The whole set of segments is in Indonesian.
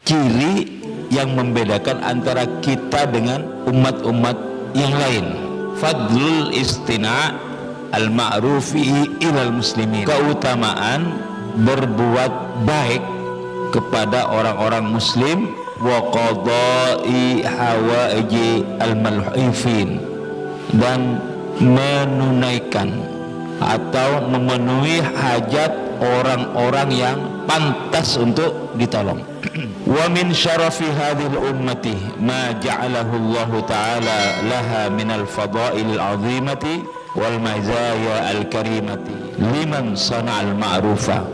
Ciri yang membedakan antara kita dengan umat-umat yang lain, fadlul istina' al-ma'rufi ilal muslimin, keutamaan berbuat baik kepada orang-orang muslim, wa qada'i hawaiji al-malhifin, dan menunaikan atau memenuhi hajat orang-orang yang pantas untuk ditolong. Wa min syarafi hadhil ummati ma ja'alahu Allah ta'ala laha minal fadail al-azimati wal mazaya al-karimati liman sana'al ma'rufa.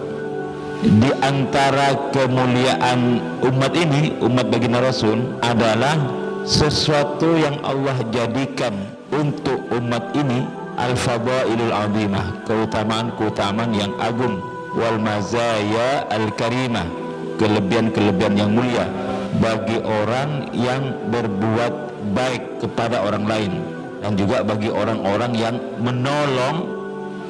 Di antara kemuliaan umat ini, umat baginda Rasul, adalah sesuatu yang Allah jadikan untuk umat ini al-fadailul azimah, keutamaan-keutamaan yang agung, wal mazaya al-karimah, kelebihan-kelebihan yang mulia bagi orang yang berbuat baik kepada orang lain, dan juga bagi orang-orang yang menolong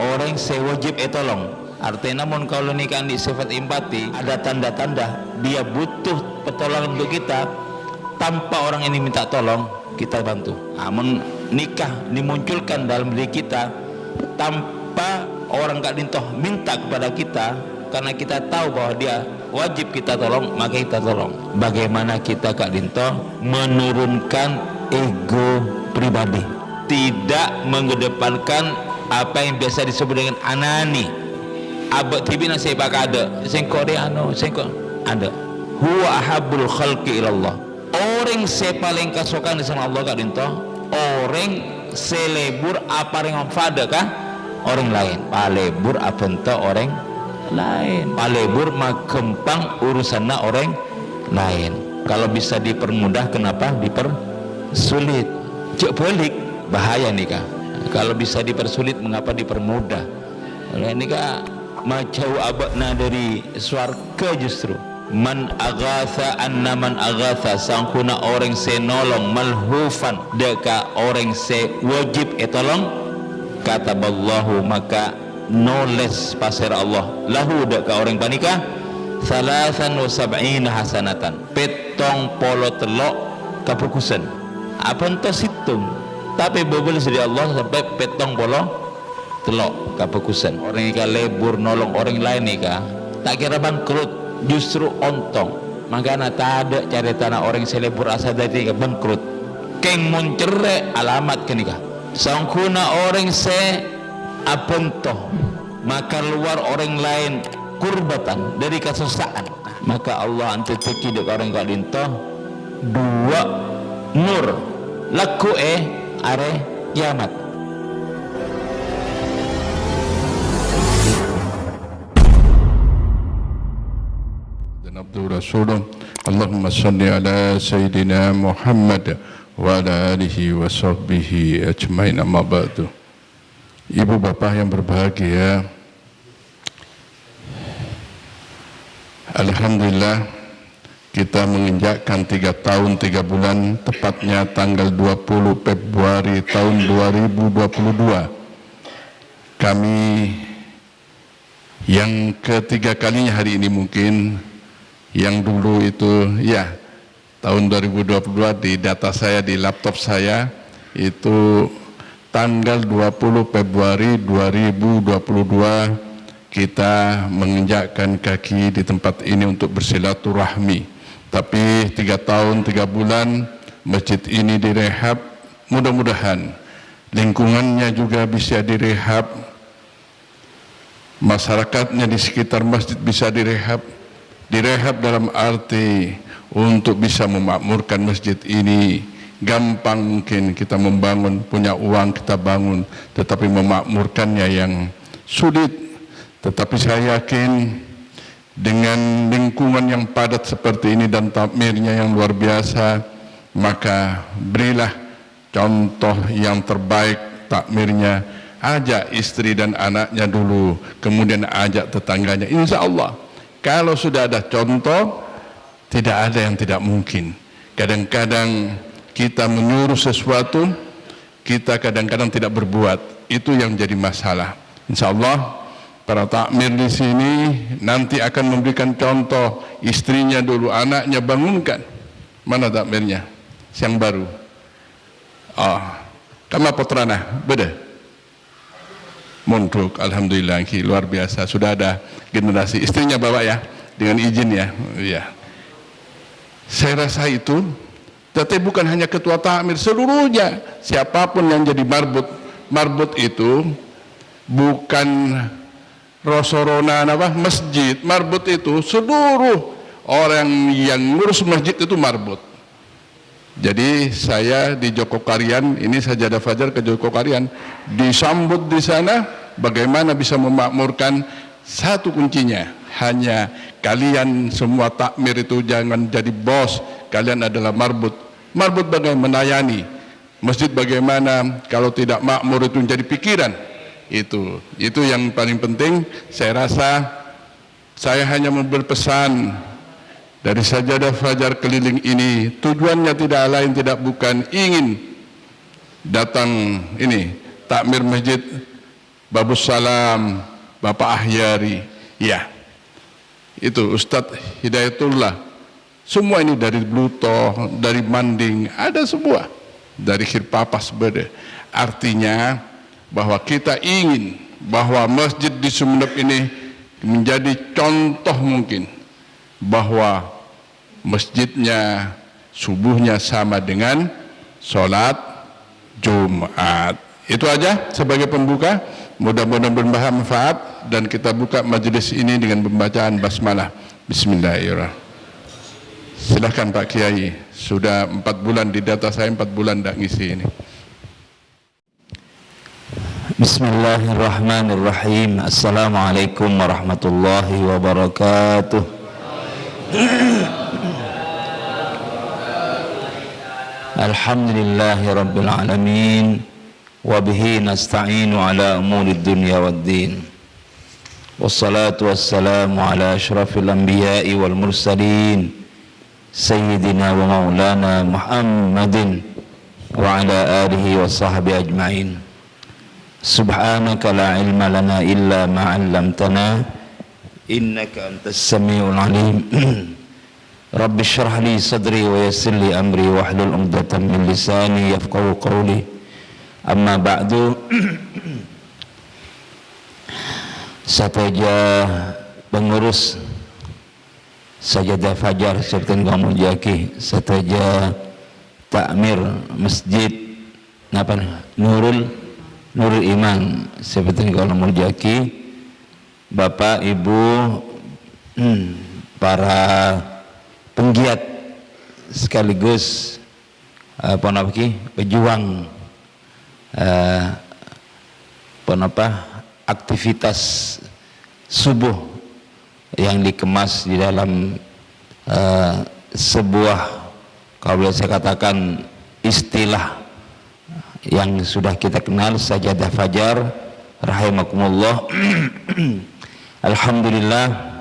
orang yang sewajib tolong. Artinya namun kalau nikah di sifat empati, ada tanda-tanda dia butuh pertolongan untuk kita, tanpa orang ini minta tolong kita bantu. Namun nikah dimunculkan dalam diri kita tanpa orang kak dintoh minta kepada kita, karena kita tahu bahwa dia wajib kita tolong, maka kita tolong. Bagaimana kita kak dintoh menurunkan ego pribadi, tidak mengedepankan apa yang biasa disebut dengan anani. Abad tibina saya pakai ada sengkok dia sengkok ada. Huwa ahabbul khalqi ilallah, orang saya paling kasukan di sama Allah kak dintoh, orang selebur apa yang fada kah orang lain, palebur apa entah orang lain, palebur makempang urusanna orang lain. Kalau bisa dipermudah, kenapa dipersulit? Cek pelik, bahaya nih kak. Kalau bisa dipersulit, mengapa dipermudah? Oleh ini kak macau abadna dari swarga justru. Man aghatha anna man aghatha, sangkuna orang se nolong, malhufan deka orang se wajib tolong, kataballahu maka noles pasir Allah lahu deka orang panika 73 hasanatan, petong polo telok kapukusan. Apa entah situng, tapi bobol sedih Allah sampai petong polo telok kapukusan. Orang yang lebur nolong orang lain nih kak, tak kira bangkrut, justru ontong. Makanya tak ada cari tanah orang selebur asa dari bangkrut. Keng muncere alamat kenikah. Sangkuna orang se apentoh, maka luar orang lain kurbatan dari kesusahan. Maka Allah antiteki dek orang kak dintoh dua nur laku are kiamat. Rasulullah, Allahumma salli ala Sayyidina Muhammad wa ala alihi wa sahbihi ajmain, amma ba'du. Ibu bapak yang berbahagia, alhamdulillah kita menginjakkan 3 tahun 3 bulan, tepatnya tanggal 20 Februari tahun 2022. Kami yang ketiga kalinya hari ini mungkin. Yang dulu itu ya tahun 2022 di data saya di laptop saya itu tanggal 20 Februari 2022 kita menginjakkan kaki di tempat ini untuk bersilaturahmi. Tapi 3 tahun 3 bulan masjid ini direhab, mudah-mudahan lingkungannya juga bisa direhab, masyarakatnya di sekitar masjid bisa direhab dalam arti untuk bisa memakmurkan masjid ini. Gampang mungkin kita membangun, punya uang kita bangun, tetapi memakmurkannya yang sulit. Tetapi saya yakin dengan lingkungan yang padat seperti ini dan takmirnya yang luar biasa, maka berilah contoh yang terbaik takmirnya. Ajak istri dan anaknya dulu, kemudian ajak tetangganya. Insya Allah kalau sudah ada contoh, tidak ada yang tidak mungkin. Kadang-kadang kita menyuruh sesuatu, kita kadang-kadang tidak berbuat. Itu yang jadi masalah. Insya Allah para takmir di sini nanti akan memberikan contoh. Istrinya dulu, anaknya bangunkan. Mana takmirnya? Yang baru. Kama Putrana, beda. Mondok, alhamdulillah, luar biasa. Sudah ada generasi. Istrinya bawa ya, dengan izin ya. Ya. Saya rasa itu, tapi bukan hanya ketua takmir, seluruhnya. Siapapun yang jadi marbut. Marbut itu bukan rosorona masjid. Marbut itu seluruh orang yang ngurus masjid itu marbut. Jadi saya di Joko Karian, ini sajadah fajar ke Joko Karian, disambut di sana. Bagaimana bisa memakmurkan? Satu kuncinya, hanya kalian semua takmir itu jangan jadi bos. Kalian adalah marbut. Marbut bagaimana melayani masjid, bagaimana kalau tidak makmur itu menjadi pikiran. Itu yang paling penting. Saya rasa saya hanya mau berpesan dari sajadah fajar keliling ini, tujuannya tidak lain tidak bukan ingin datang ini takmir masjid Babus Salam, Bapak Ahyari, ya itu Ustadz Hidayatullah, semua ini dari Bluto, dari Manding, ada semua, dari Khirpapas beda. Artinya bahwa kita ingin bahwa masjid di Sumeneb ini menjadi contoh mungkin, bahwa masjidnya subuhnya sama dengan sholat Jumat. Itu aja sebagai pembuka. Mudah-mudahan bermanfaat dan kita buka majelis ini dengan pembacaan basmalah. Bismillahirrahmanirrahim. Silahkan Pak Kiai. Sudah 4 bulan di data saya, 4 bulan tidak ngisi ini. Bismillahirrahmanirrahim. Assalamualaikum warahmatullahi wabarakatuh. Alhamdulillahi rabbil alamin, wa bihi nasta'inu ala umuri dunya waddin, wassalatu wassalamu ala ashrafil anbiya'i wal mursalin sayyidina wa maulana Muhammadin wa ala alihi wa sahbihi ajma'in. Subhanaka la ilma lana illa ma 'allamtana innaka antas samiul alim. Rabbi shrah li sadri wa yassir li amri wahlul 'uqdatam min lisani yafqahu qawli. Amma ba'du. Saja pengurus sajadah fajar Sultan Ghamul Jaki, saja takmir masjid Nurul Iman Sultan Ghamul Jaki, Bapak Ibu, para penggiat sekaligus pejuang aktivitas subuh yang dikemas di dalam sebuah, kalau boleh saya katakan, istilah yang sudah kita kenal, sajadah fajar rahimakumullah. Alhamdulillah,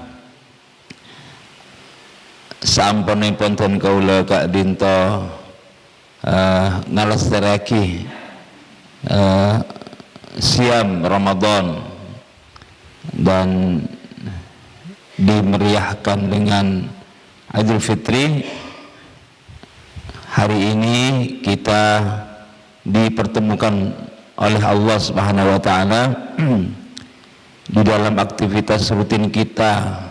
sampunipun ten kaula Kak Dinto ngalestarake siam Ramadan dan dimeriahkan dengan Idul Fitri. Hari ini kita dipertemukan oleh Allah Subhanahu wa taala di dalam aktivitas rutin kita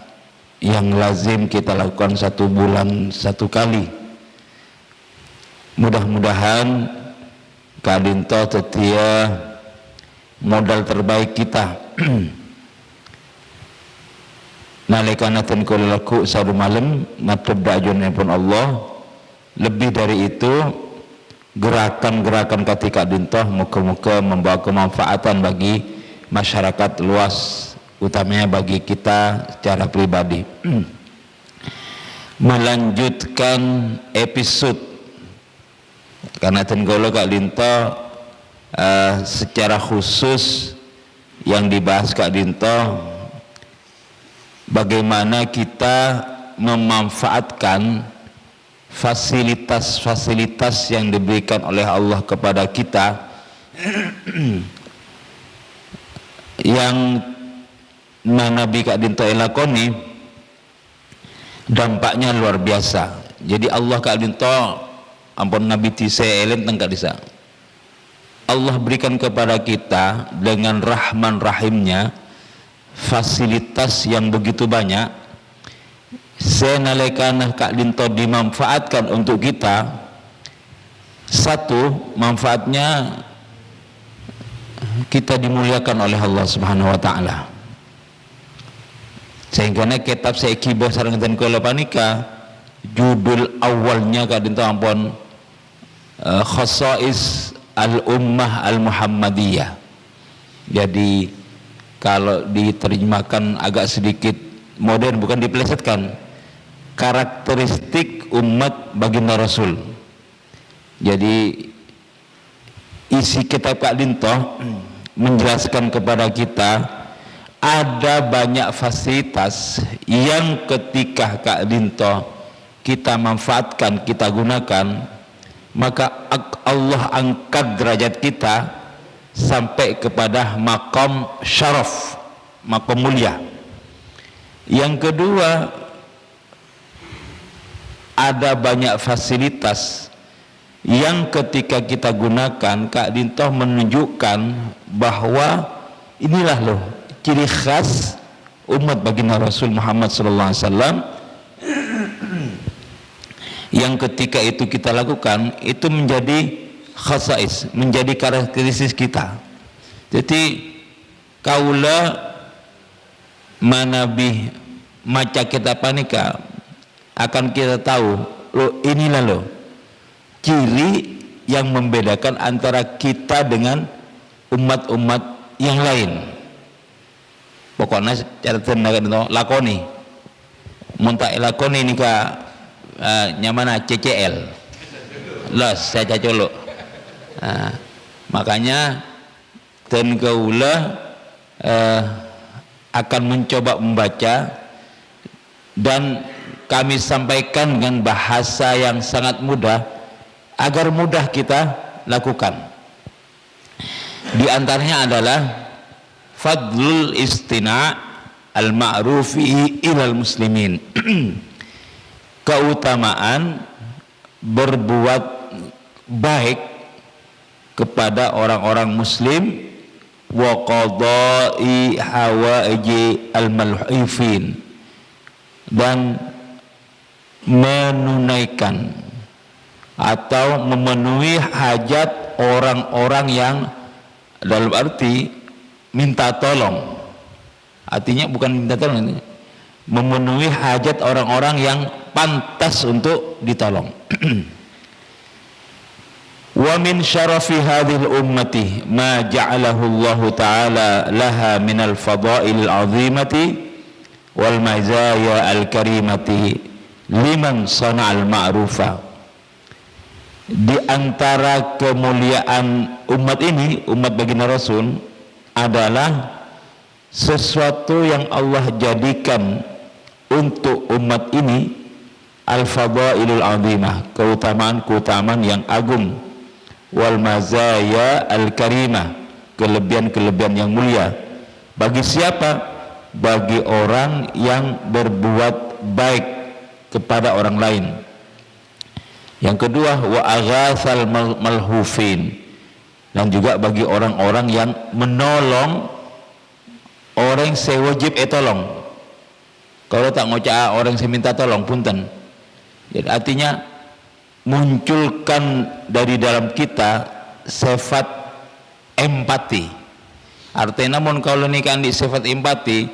yang lazim kita lakukan 1 bulan 1 kali. Mudah-mudahan Kak Dinto tetia modal terbaik kita nalikanaten kula laku sadu malam matlab da'junnya pun Allah. Lebih dari itu, gerakan-gerakan ketika Dinto muka-muka membawa kemanfaatan bagi masyarakat luas, utamanya bagi kita secara pribadi. Melanjutkan episode karena tenggolo Kak Dinto secara khusus yang dibahas Kak Dinto, bagaimana kita memanfaatkan fasilitas-fasilitas yang diberikan oleh Allah kepada kita yang Nabi Kak Dinto elakoni, dampaknya luar biasa. Jadi Allah Kak Dinto ampun Nabi tise elen tengkak disa, Allah berikan kepada kita dengan rahman rahimnya fasilitas yang begitu banyak. Senalekanah Kak Dinto dimanfaatkan untuk kita. Satu, manfaatnya kita dimuliakan oleh Allah Subhanahu wa taala. Sehingga kitab sekibo sareng dan kula panika judul awalnya Kak Dinto ampun khasais al-ummah al-muhammadiyah. Jadi kalau diterjemahkan agak sedikit modern, bukan dipelesetkan, karakteristik umat baginda Rasul. Jadi isi kitab Kak Dinto menjelaskan kepada kita ada banyak fasilitas yang ketika Kak Dinto kita manfaatkan, kita gunakan, maka Allah angkat derajat kita sampai kepada maqam syaraf, maqam mulia. Yang kedua, ada banyak fasilitas yang ketika kita gunakan, Kak Dinto menunjukkan bahwa inilah loh ciri khas umat baginda Rasul Muhammad SAW yang ketika itu kita lakukan itu menjadi khasais, menjadi karakteristik kita. Jadi kaula manabi maca kita panika akan kita tahu lo inilah lo ciri yang membedakan antara kita dengan umat-umat yang lain. Pokoknya cara tenaga itu lakoni muntak lakoni ini ka nyamana CCL los saya cacolok. Makanya ten kaula akan mencoba membaca dan kami sampaikan dengan bahasa yang sangat mudah agar mudah kita lakukan. Di antaranya adalah fadlul istina' al-ma'rufi ilal muslimin. Keutamaan berbuat baik kepada orang-orang muslim wa qada'i hawaiji al-malhufin, dan menunaikan atau memenuhi hajat orang-orang yang dalam arti minta tolong. Artinya bukan minta tolong, memenuhi hajat orang-orang yang pantas untuk ditolong. Wa min syarafi hadhil ummati ma ja'alahu Allah ta'ala laha minal fadail azimati wal mazaya al karimati liman sana'al ma'rufa. Di antara kemuliaan umat ini, umat baginda Rasul, adalah sesuatu yang Allah jadikan untuk umat ini al-fadailul azimah, keutamaan-keutamaan yang agung, wal mazaya al-karimah, kelebihan-kelebihan yang mulia. Bagi siapa? Bagi orang yang berbuat baik kepada orang lain. Yang kedua, wa aghatsal malhufin, dan juga bagi orang-orang yang menolong orang yang sewajib tolong. Kalau tak ngocak orang yang minta tolong punten. Jadi artinya munculkan dari dalam kita sifat empati. Artinya namun kalau nikah di sifat empati,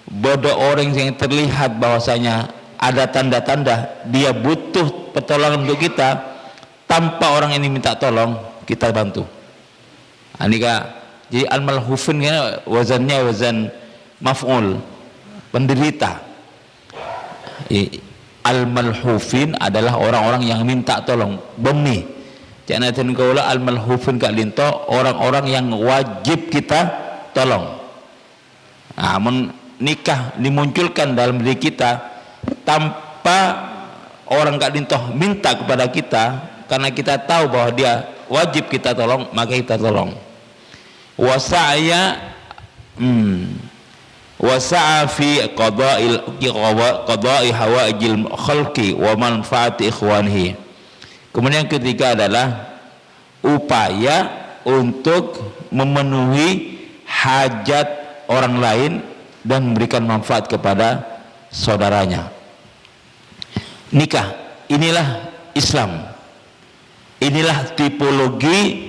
bodoh orang yang terlihat bahwasanya ada tanda-tanda dia butuh pertolongan untuk kita, tanpa orang ini minta tolong kita bantu. Anika jadi al-malhufin wazannya wazan maf'ul, penderita. Al-malhufin adalah orang-orang yang minta tolong, beni. Jangan kaula al-malhufin Kak Dinto, orang-orang yang wajib kita tolong. Namun nikah dimunculkan dalam diri kita tanpa orang Kak Dintoh minta kepada kita karena kita tahu bahwa dia wajib kita tolong, maka kita tolong. Wasa'a fi qada'i hawaijil khalqi wa manfaati ikhwanihi. Kemudian yang ketiga adalah upaya untuk memenuhi hajat orang lain dan memberikan manfaat kepada saudaranya. Nikah, inilah Islam. Inilah tipologi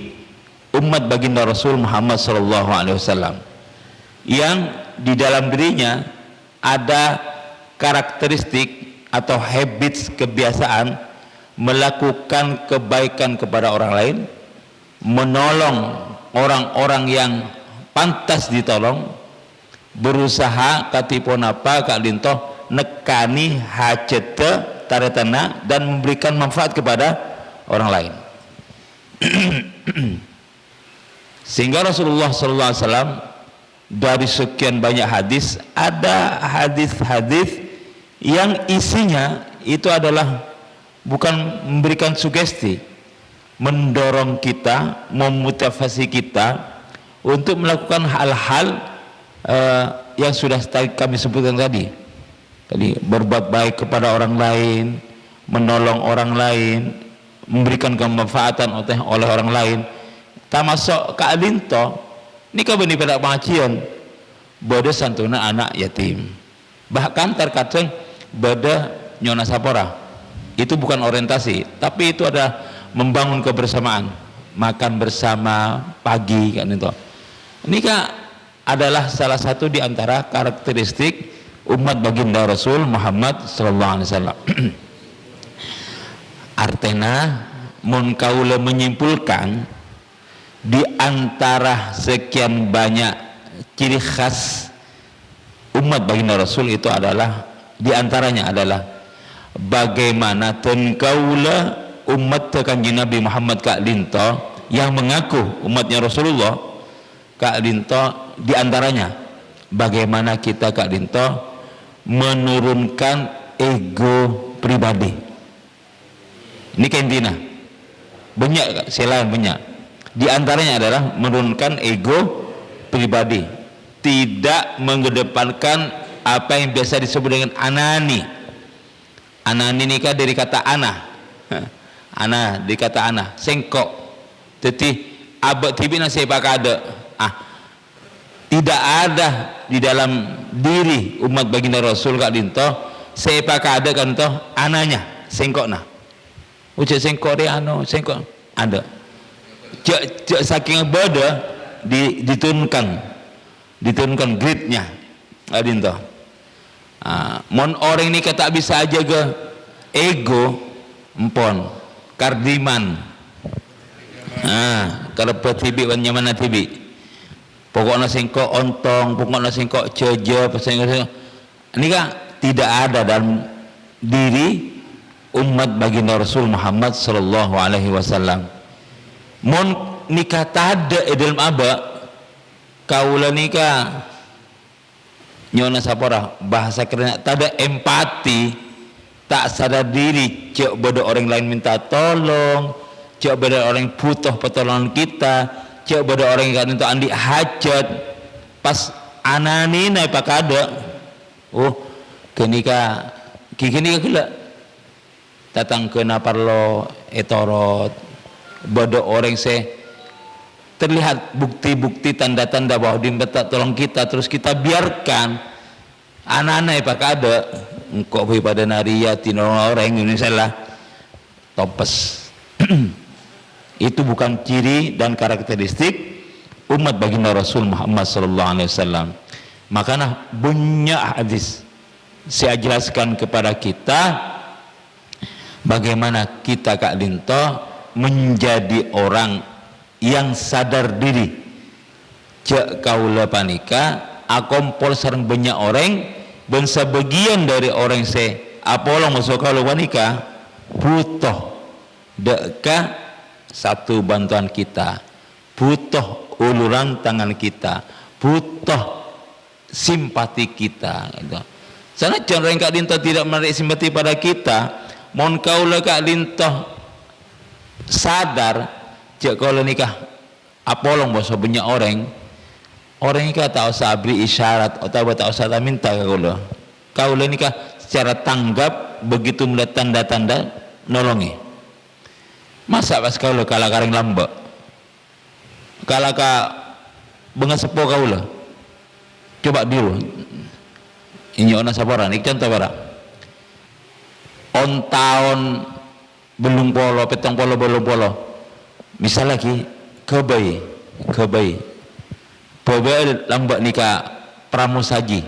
umat baginda Rasul Muhammad SAW yang di dalam dirinya ada karakteristik atau habits, kebiasaan melakukan kebaikan kepada orang lain, menolong orang-orang yang pantas ditolong, berusaha katipun apa Kak Dintoh nekani hajete taretana dan memberikan manfaat kepada orang lain. Sehingga Rasulullah SAW dari sekian banyak hadis, ada hadis-hadis yang isinya itu adalah bukan memberikan sugesti, mendorong kita, memotivasi kita untuk melakukan hal-hal yang sudah kami sebutkan tadi, berbuat baik kepada orang lain, menolong orang lain, memberikan kemanfaatan oleh orang lain. Termasuk Kak Dintoh ini kabeni pada pengajian beda santuna anak yatim, bahkan terkadang beda nyona sapora. Itu bukan orientasi, tapi itu ada membangun kebersamaan, makan bersama pagi kan itu. Ini Kak adalah salah satu di antara karakteristik umat baginda Rasul Muhammad SAW. Artena mun kaula menyimpulkan di antara sekian banyak ciri khas umat baginda Rasul itu adalah, di antaranya adalah bagaimana ten kaula umat Kanjeng Nabi Muhammad Kak Dintoh yang mengaku umatnya Rasulullah. Kak Dintoh di antaranya bagaimana kita Kak Dintoh menurunkan ego pribadi. Ini kentina banyak selain banyak. Di antaranya adalah menurunkan ego pribadi, tidak mengedepankan apa yang biasa disebut dengan anani. Anani ini kan dari kata ana, ana dari kata ana, sengkok. Jadi abad tibi nasi pakade. Tidak ada di dalam diri umat baginda Rasul Kak Dintoh sepakade kan toh ananya sengkok nah. Ucap sengkok dia sengkok ada. Cek saking beda diturunkan gridnya Dintoh. Mon orang ini kata bisa aja ke ego empon kardiman. Kalau tibi wannya mana tibi pokoknya sengkok ontong, pokoknya sengkok ceje, ini kan tidak ada dalam diri umat baginda Rasul Muhammad sallallahu alaihi wasallam. Mon nikah tada dalam aba kaula nikah nyona sapora bahasa keren tada empati, tak sadar diri cek bodoh orang lain minta tolong, cek bodoh orang butuh pertolongan kita, cek bodoh orang yang untuk andi hajat pas anani naik pakada kenika kikini kila datang ke naparlo etorot bodoh orang terlihat bukti-bukti tanda-tanda bahwa dia minta tolong kita, terus kita biarkan anak-anak pakada engkau pada naria tinolong orang Indonesia lah topes. Itu bukan ciri dan karakteristik umat baginda Rasul Muhammad SAW. Makanya banyak hadis saya jelaskan kepada kita bagaimana kita Kak Dintoh menjadi orang yang sadar diri. Cek kaula panika akompol sareng banyak orang dan sebagian dari orang apolong masuk kaula panika butuh deka satu bantuan kita, butuh uluran tangan kita, butuh simpati kita gitu. Sana orang Kak Dintoh tidak menarik simpati pada kita, mon kaula kak lintoh sadar cek kaula nikah apolong bahasa banyak orang nikah tak usah beri isyarat atau tak usah minta kaula nikah secara tanggap begitu melihat tanda-tanda nolongi. Masa pas kaula kala kareng lambak kala ka benga sepo kaula coba dulu ini ona sabara nih contoh bara on tahun belum polo petong polo belum polo misal lagi kebayi lambak nikah pramusaji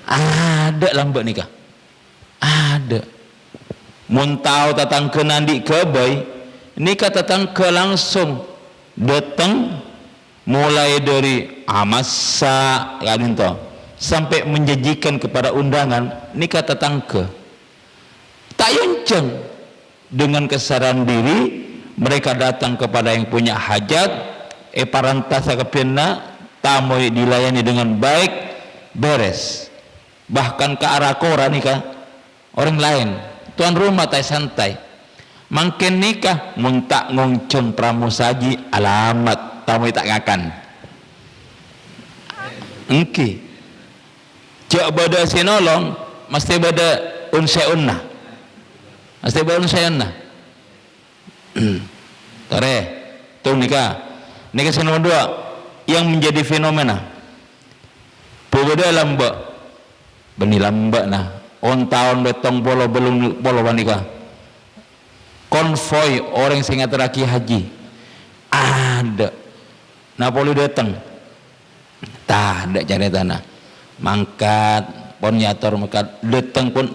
ada lambak nikah ada muntau tatang ke nandi kebayi nikah tatang ke langsung datang mulai dari amasa kadinto sampai menjanjikan kepada undangan nikah tetangga tak yonceng dengan kesadaran diri mereka datang kepada yang punya hajat parantasa kepena tamu dilayani dengan baik beres bahkan ke arah kora nikah orang lain tuan rumah tai santai mangken nikah muntak ngonceng pramusaji alamat tamu tak ngakan engki cak bada sinolong mesti bada unsa tore tuh nikah nomor 2 yang menjadi fenomena pogada lambak beni lambak nah on tahun betong polo belum polo nikah konvoy orang sing ngatasi haji ada Napoli datang tak ada cari tanah mangkat pon nyator mangkat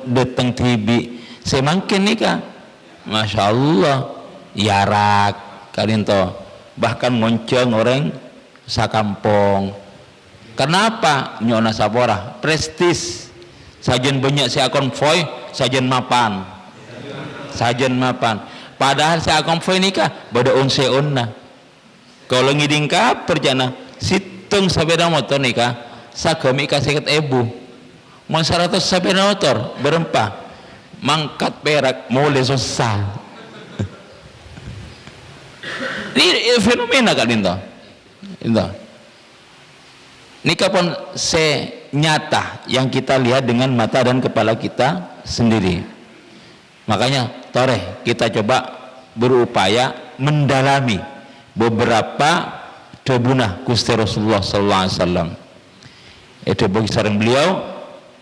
datang tibi semangkin nikah Masya Allah yarak kalinto bahkan ngonceng orang sakampong kenapa nyona sapora prestis sajen banyak si konvoy sajen mapan padahal si konvoy nikah bada unse unna kalau ngiding kaper jana situng sepeda motor nikah sagami kasih ebu mau 100 sepeda motor berempah mangkat perak mulai susah ini fenomena kak Dinto nikah pun nyata yang kita lihat dengan mata dan kepala kita sendiri makanya tore kita coba berupaya mendalami beberapa debunah Gusti Rasulullah sallallahu alaihi wasallam itu bagi sareng beliau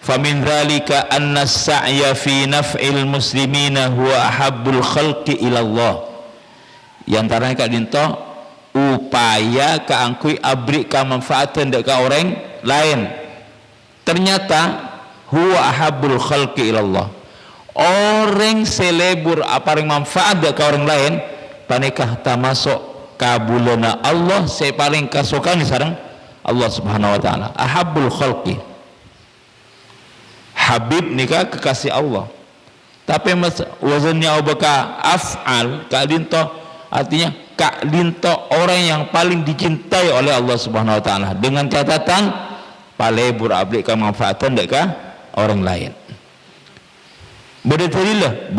famin dzalika anna as-sa'ya fi naf'il muslimina huwa ahabbul khalqi ila Allah yang antaranya kak Dinto upaya keangkui abri ka manfaatan dek ka orang lain ternyata huwa ahabbul khalqi ila Allah orang selebur apa yang manfaat dek ka orang lain panikah tamasuk kabulana Allah saya paling kasukan sareng Allah subhanahu wa ta'ala ahabbul khalqi habib nikah kekasih Allah tapi wazannya obaka af'al kak Dinto artinya kak Dinto orang yang paling dicintai oleh Allah subhanahu wa ta'ala dengan catatan palebur ablik kemanfaatan deka orang lain berdirilah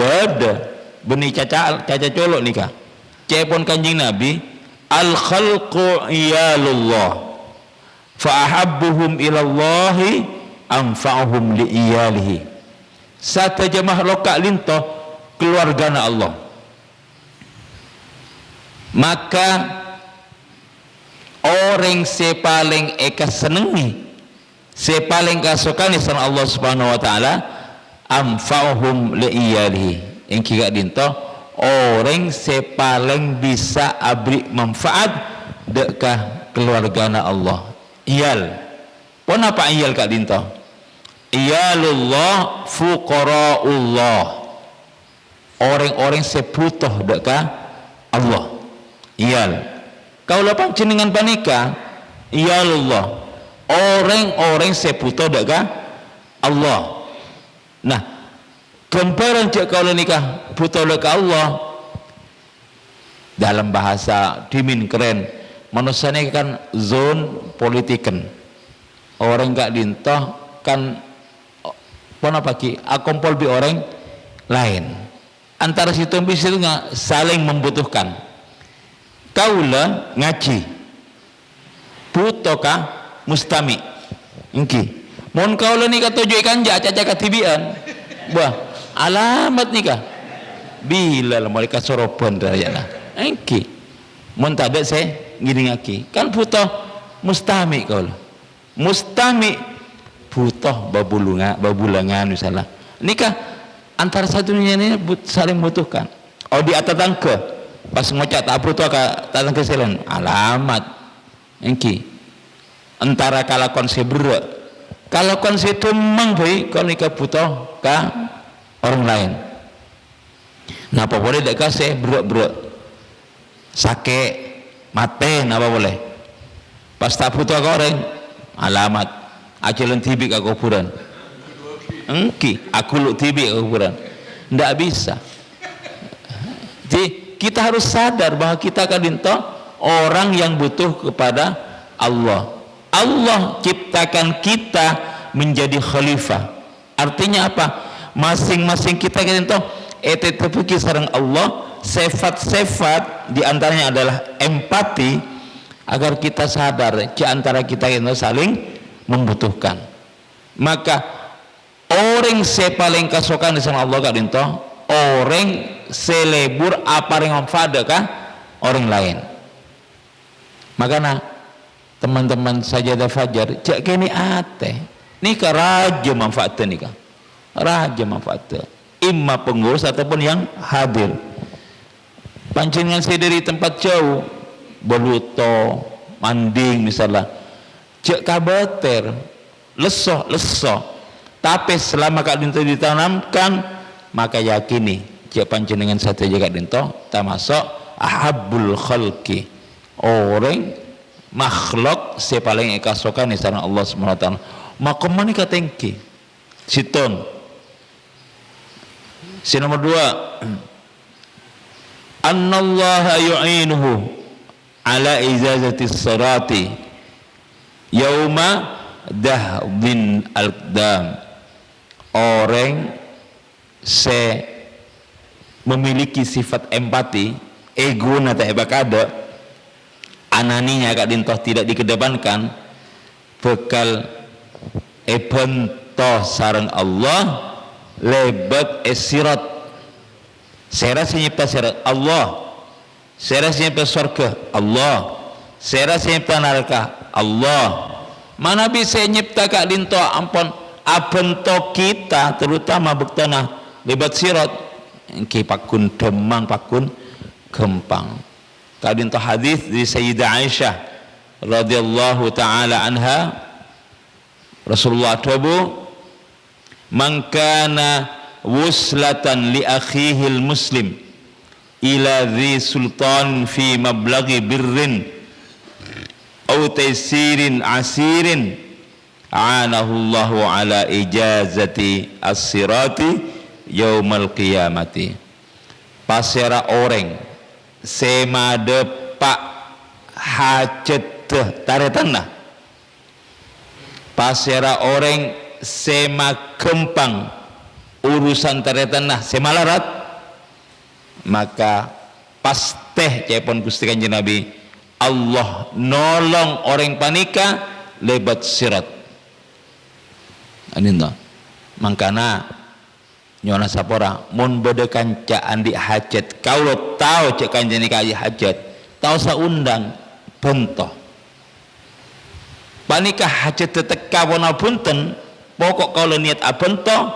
benih caca colok nikah cepon kanjing Nabi al khalqu iyalullah fa'ahabbuhum ilallahi anfa'uhum li'iyalihi satu jemaah lokak linto keluargana Allah maka orang sepaling eka senengi sepaling kasukani sama Allah subhanahu wa ta'ala anfa'uhum li'iyalihi yang kira dinto orang sepaling bisa abri manfaat dekah keluargana Allah iyal pun apa iyal kak dinto iyalullah fuqara'ullah orang-orang seputuh dekah Allah iyal kau lapang jenengan panika iyalullah orang-orang seputuh dekah Allah nah gambaran cek kalau nikah putuh dekah Allah dalam bahasa dimin keren manusianya kan zone politiken orang gak dintoh kan pona pagi akompol bi orang lain. Antara situ bisa saling membutuhkan. Kaula ngaji putoka mustami engki mon kaula nikah tujuh kanja caca katibian wah alamat nikah bila lah mereka soropan rayana engki mon tada saya gini ngaki kan putoh mustami kaula mustami putoh babulangan misalnya nikah antara satunya ini saling butuhkan oh di atas tangke pas ngocak tak putoh ka tangke selen alamat engki antara kalau konsep berat kalau konsep temang baik kalau nikah butuh ke orang lain napa boleh tak kasih berat sakit mati napa boleh pas tak butuh ke orang alamat ajalan tibi ke kuburan engki aku lu tibi ke kuburan tidak bisa jadi kita harus sadar bahwa kita kadinto orang yang butuh kepada Allah. Allah ciptakan kita menjadi khalifah. Artinya apa? Masing-masing kita kadinto etetepuki sareng Allah, sifat-sifat diantaranya adalah empati agar kita sadar di antara kita itu saling membutuhkan. Maka orang paling kasokan di sana Allah kadinto orang selebur apa yang manfaat kah orang lain. Makanya teman-teman sajadah fajar cak kini ate nikah raja manfaatnya nikah raja manfaatnya imma pengurus ataupun yang hadir pancingan saya dari tempat jauh beluto manding misalnya cak kabater lesoh tapi selama kak dinto ditanamkan maka yakini cak pancingan satu jaga dinto termasuk ahabul khalqi orang makhluk sepaling ekasokan di sana Allah SWT maka mana kata engki siton si nomor 2 annallaha yu'inuhu ala izazati sirati yauma dahdin al-qdam orang se memiliki sifat empati ego nata ebakada ananinya kak dintoh tidak dikedepankan bekal ebentoh sarang Allah lebat esirat seras nyipta serat Allah seras nyipta surga Allah seras nyipta neraka Allah mana bisa nyipta kak dintoh ampun abentoh kita terutama bektana lebat sirat engki pakun demang pakun gempang kadinto hadis di Sayyidah Aisyah radhiyallahu taala anha Rasulullah tabu man kana wuslatan li akhihil muslim ila dhi sultan fi mablaghi birrin aw taysirin asirin a'anahu Allahu ala ijazati as-sirati yaumal qiyamati pasera orang semade pak hajat taretanah pasera orang sema kempang urusan taretanah semalarat maka pasteh cepon Gusti Kanjeng Nabi Allah nolong orang panika lebat sirat aninta mangkana nyona sapora mun bede kanca andi hajat kaulo tahu cek kanjani kaji hajat tahu saundang bentoh panikah hajat teteka wana punten pokok kaulo niat abento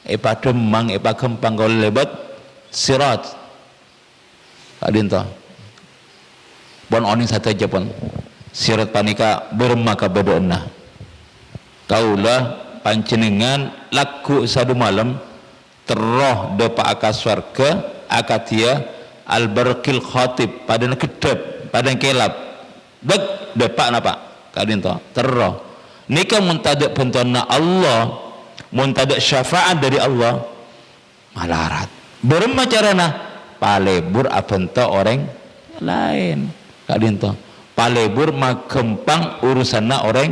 epa demang epa gempang kaulo lebat sirat adinto pon oning satu aja pon sirat panika bermaka bedona kaulah pancenengan laku sadu malam teroh depa akas warga akatia al-barqil khatib padana kedep padana kelap beg depa napa kadinto teroh nikah muntada pentona Allah muntada syafaat dari Allah malarat berema carana palebur abento orang lain kadinto palebur magempang urusanna orang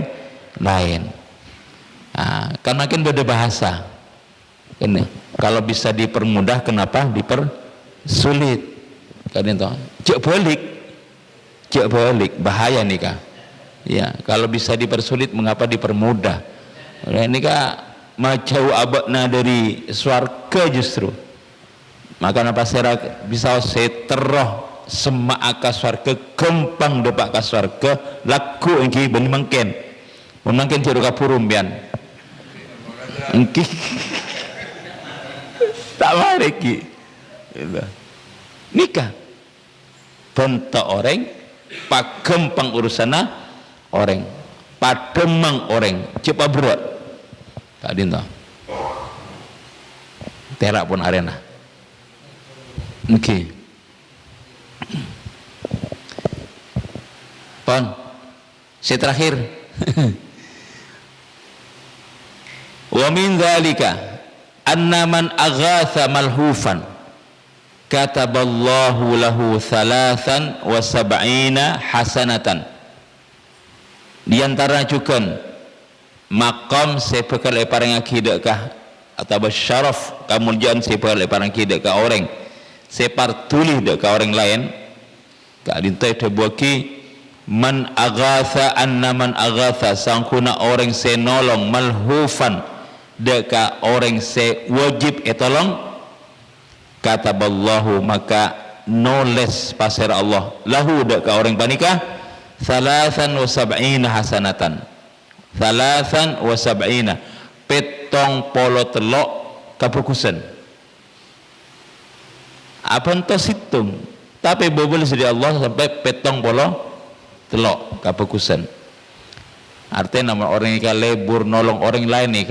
lain kan makin beda bahasa ini Kalau bisa dipermudah, kenapa dipersulit? Kan itu cek balik bahaya nikah. Ya, kalau bisa dipersulit, mengapa dipermudah? Nikah macau abadna dari swarga justru. Maka napa saya bisa seteroh semak ke swarga, gempang depak ke swarga, laku engki ben mungkin jero kapurum pian. Engki tak mari ki. Nikah bentuk orang, pak gempang urusana orang, pademang orang, cepat berat. Tak dinta. Terak pun arena. Okey. Pon, saya terakhir. Wa min dzalika anna man aghatha malhufan kataballahu lahu 73 hasanatan. Di antara juga maqam sepekal parang akidakah atau bersyaraf kemuliaan sepekal parang akidakah orang separtulih dek orang lain ka dintai tebuaki man aghatha anna man aghatha sangkuna orang se nolong malhufan dek orang se wajib etolong kataballahu maka noles pasir Allah lahu dek orang panikah 73 hasanatan 73 petong polo telok kapukusan apa entos hitung tapi bobol dari Allah sampai petong polo telok kapukusan. Artinya nama orang ini lebur nolong orang lain nih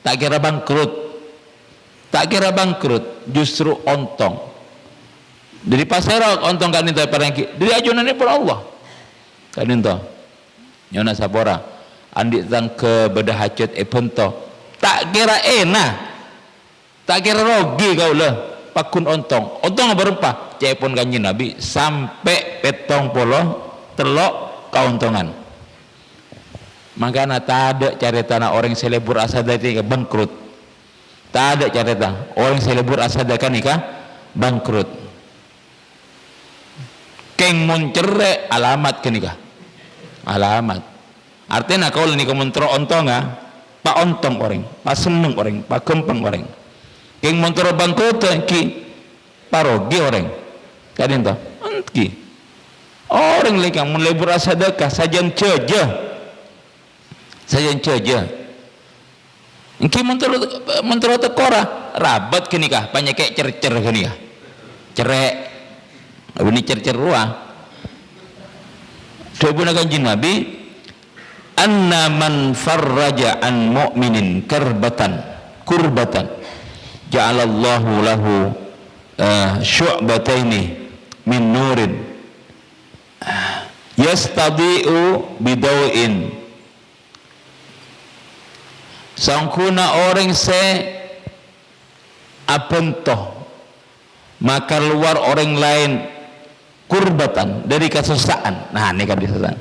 tak kira bangkrut justru ontong dari pasar ontong kan itu parang dari ajunan ini pun Allah kan itu nyona sapora andi tang ke bedah hajat pento tak kira enak tak kira rogi kau lah pakun ontong berempah cepon kanjeng Nabi sampai petong polo telok kauntongan. Makanya tak ada cerita orang selebur asada itu bangkrut, tak ada cerita orang selebur asada kan nikah bangkrut. Keng muncere alamat ke nikah alamat artinya kau nikah mentro ontonga pak ontong orang pak seneng orang pak gempeng orang keng mentro bangkrut ki parogi orang kadin toh ki orang lekang melebur sedekah sajan ceja engki mentero tekora rabat ke nikah banyak kayak cercer ke nikah cerek ini cercer ruah doa kanjeng Nabi anna man farraja an mu'minin kurbatan ja'alallahu lahu syu'bataini min nurin yastadi'u bidawin sangkuna orang se apentoh maka luar orang lain kurbatan dari kesusahan. Nah ini kan kesusahan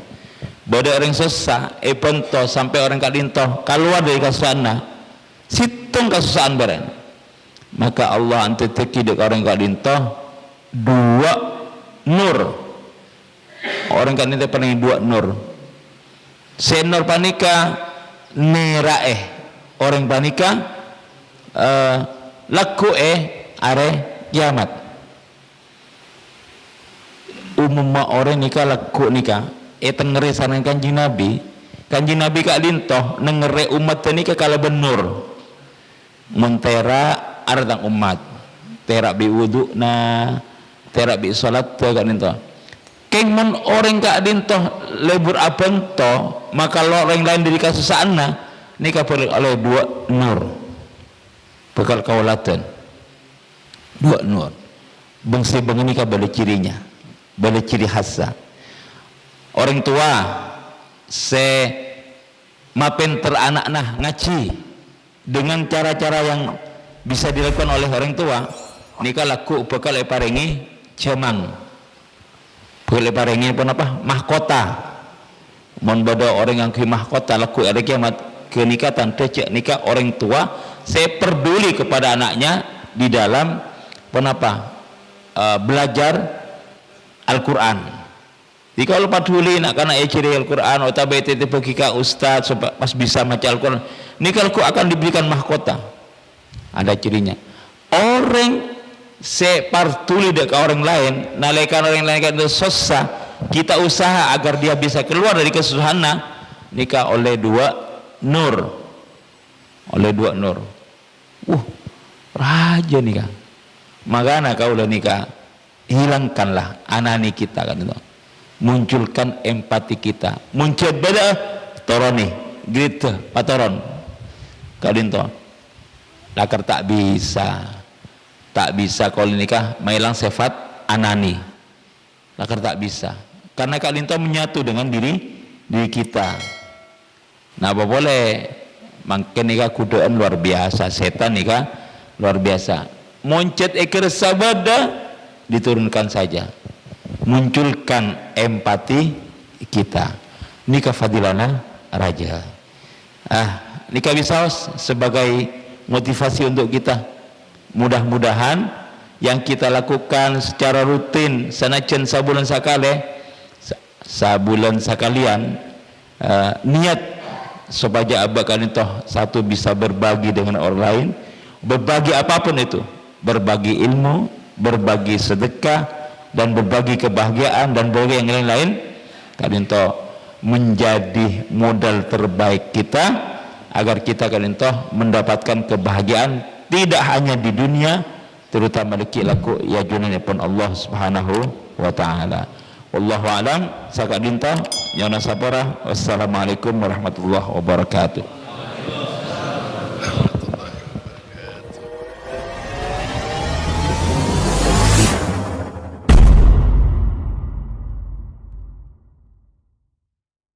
bada orang susah apentoh sampai orang kadintoh keluar dari kesusahan nah situng kesusahan barang maka Allah anteteki dek orang kadintoh dua nur orang kan itu paling dua nur senor panika neraeh orang panika laku are kiamat umumnya orang nikah laku nikah tengere saran kanjeng Nabi kak lintoh nengere umat nikah kalau benur mentera ardang umat terak bi wudu na terak bi salat kan lintoh kengmun orang kak dintoh lebur apento maka orang lain dari kesusahan nikah boleh oleh dua nur bekal kaulatan dua nur bangsa nikah balik cirinya balik ciri khasnya orang tua se mapenter anak ngaji dengan cara-cara yang bisa dilakukan oleh orang tua nikah laku bekal parengi cemang boleh parengi pun apa mahkota mon bodo orang yang ke mahkota laku ada kiamat kenikatan tecek nikah orang tua saya peduli kepada anaknya di dalam belajar Al-Quran. Jadi kalau peduli nak kana ciri Al-Quran, otabete pergi ke ustaz pas bisa baca Al-Quran, ini kalau akan diberikan mahkota. Ada cirinya. Orang separtuli dekat orang lain, nalekan orang lain itu susah, kita usaha agar dia bisa keluar dari kesusahan, nikah oleh dua nur. Raja nikah. Makanya kau udah nikah, hilangkanlah anani kita kan itu. Munculkan empati kita. Muncul beda toroni, gitu, patoron. Kadinto. Lakar tak bisa kalau nikah mailang sifat anani. Lakar tak bisa. Karena kadinto menyatu dengan diri kita. Nah, apa boleh? Makin nikah kudaan luar biasa, setan nikah luar biasa. Moncet ekor sabada diturunkan saja. Munculkan empati kita. Nikah fadilana raja. Nikah bisa sebagai motivasi untuk kita. Mudah-mudahan yang kita lakukan secara rutin sanajan sabulan sekalian niat supaya abah kalian satu bisa berbagi dengan orang lain, berbagi apapun itu, berbagi ilmu, berbagi sedekah, dan berbagi kebahagiaan dan berbagi yang lain-lain. Kalian menjadi modal terbaik kita agar kita kalian mendapatkan kebahagiaan tidak hanya di dunia, terutama di laku ya junanya pun Allah Subhanahu wa taala. Wallahu alam. Saka dinta nyana sapara. Wassalamualaikum warahmatullahi wabarakatuh.